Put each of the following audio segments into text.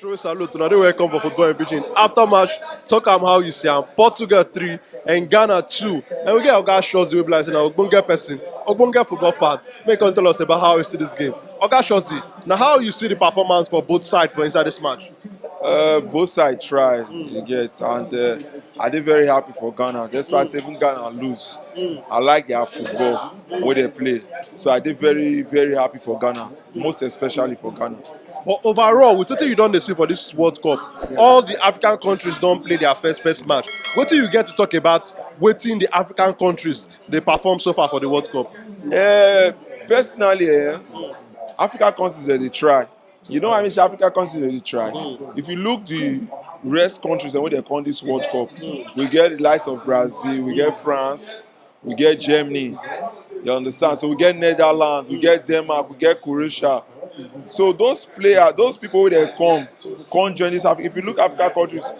True salute. Today welcome for football and Pidgin. After match, talk am how you see am. Portugal 3 and Ghana 2. And we get Oga Shorty wey be like say na ogbonge person, ogbonge football fan. Make come tell us about how you see this game. Oga Shorty, now how you see the performance for both sides for inside this match? Both sides try, you get, and I did very happy for Ghana. That's why I say even Ghana lose. I like their football, where they play. So I did very happy for Ghana, most especially for Ghana. But overall, with wetin you don dey see for this World Cup, all the African countries don play their first match. Wetin you get to talk about wetin the African countries dey perform so far for the World Cup? Personally, African countries they try. You know what I mean? Say African countries they try. If you look the rest countries and where they come this World Cup, we get the likes of Brazil, we get France, we get Germany. You understand? So we get Netherlands, we get Denmark, we get Croatia. So those players, those people wey dey come join this Africa. If you look African countries,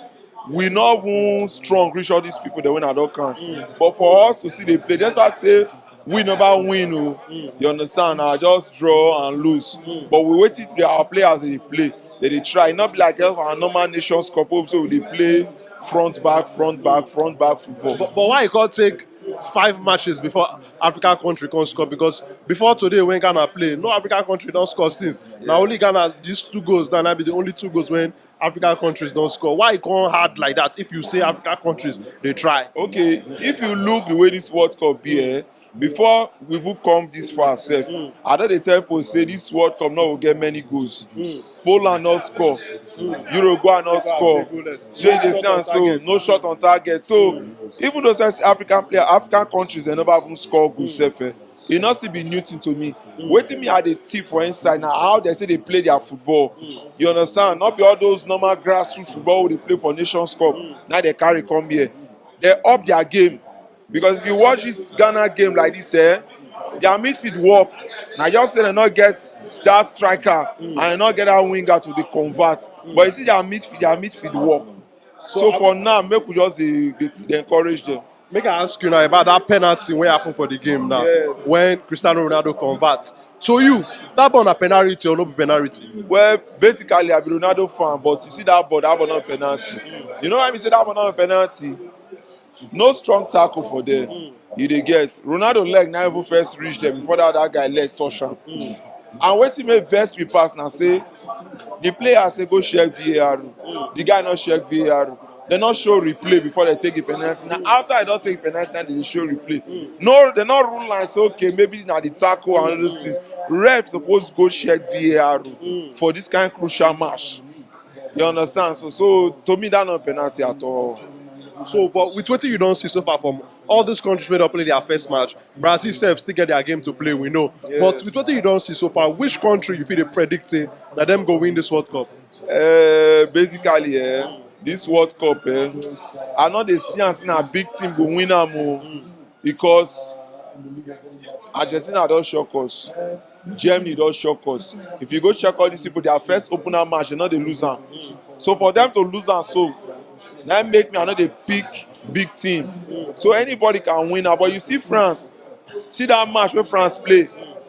we not even strong reach all these people that win at all count. But for us to see they play, that's why I say we never win. Oh, you understand? I just draw and lose. But we wait till our players they play, they try. Not be like just our normal Nations Cup, so they play front back football. But why you can't take 5 matches before African country can score? Because before today when Ghana play, no African country don't score since. Now only Ghana, these 2 goals, now be the only 2 goals when African countries don't score. Why it can't hard like that if you say African countries, they try? Okay, if you look the way this World Cup be, before we even come this far sef, I know dey tell people say this World Cup no go get many goals. Poland no score, Uruguay no score, so you dey see am so no shot on target. So even though say African countries dem never even score goals sef, e no still be new thing to me. Wetin me I dey tip for inside na how dem take dey play their football. You understand? No be all those normal grassroots football wey dey play for Nations Cup na dey carry come here. They up their game. Because if you watch this Ghana game like this, their midfield work. Now just say they not get star striker and they not get that winger to the convert. But you see their midfield work. So for now, make we just dey encourage them. Make I ask you now about that penalty wey happen for the game now. Yes. When Cristiano Ronaldo convert. To you, that ball na penalty or no be penalty? Well, basically I be Ronaldo fan, but you see that ball not penalty. You know why I say that ball not penalty? No strong tackle for them. You dey get Ronaldo leg na even first reach them before that guy leg touch am. And wetin make vex me pass na say the player say go check VAR. The guy not check VAR. They not show replay before they take the penalty. Now after I don't take penalty, then they show replay. No, they not rule like say okay maybe na the tackle and all those things. Ref suppose go check VAR for this kind of crucial match. You understand? So to me that not penalty at all. So, but with what you don't see so far from all these countries made up play their first match, Brazil self still get their game to play, we know. Yes. But with what you don't see so far, which country you feel they predicting that them go win this World Cup? Basically, this World Cup, I know they see as a big team go win am because Argentina don shock us, Germany don shock us. If you go check all these people, their first opener match, they know they lose am. So for them to lose am, so that make me I know they pick big team. So anybody can win am. But you see France, see that match where France play,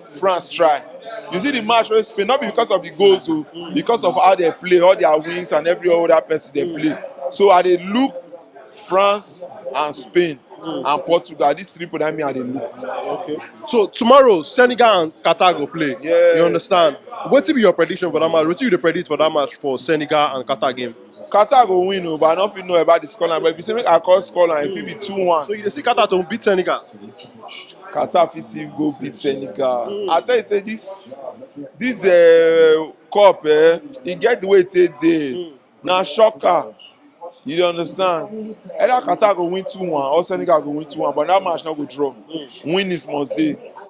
France try. You see the match where Spain, not because of the goals, because of how they play, all their wings and every other person they play. So I dey look France and Spain and Portugal. These 3 people that me I dey look. Okay. So tomorrow, Senegal and Qatar go play. Yeah. You understand? What will be your prediction for that match? What will you predict for that match for Senegal and Qatar game? Qatar go win, but I don't fit know about the scoreline. But if you say make I call scoreline, it fit be 2-1. So you dey see Qatar to beat Senegal? Qatar fit still go beat Senegal. I tell you say this cup, e get the way it take dey. Na shocker. You dey understand? Either Qatar go win 2-1 or Senegal go win 2-1, but that match no go draw. Win is must dey.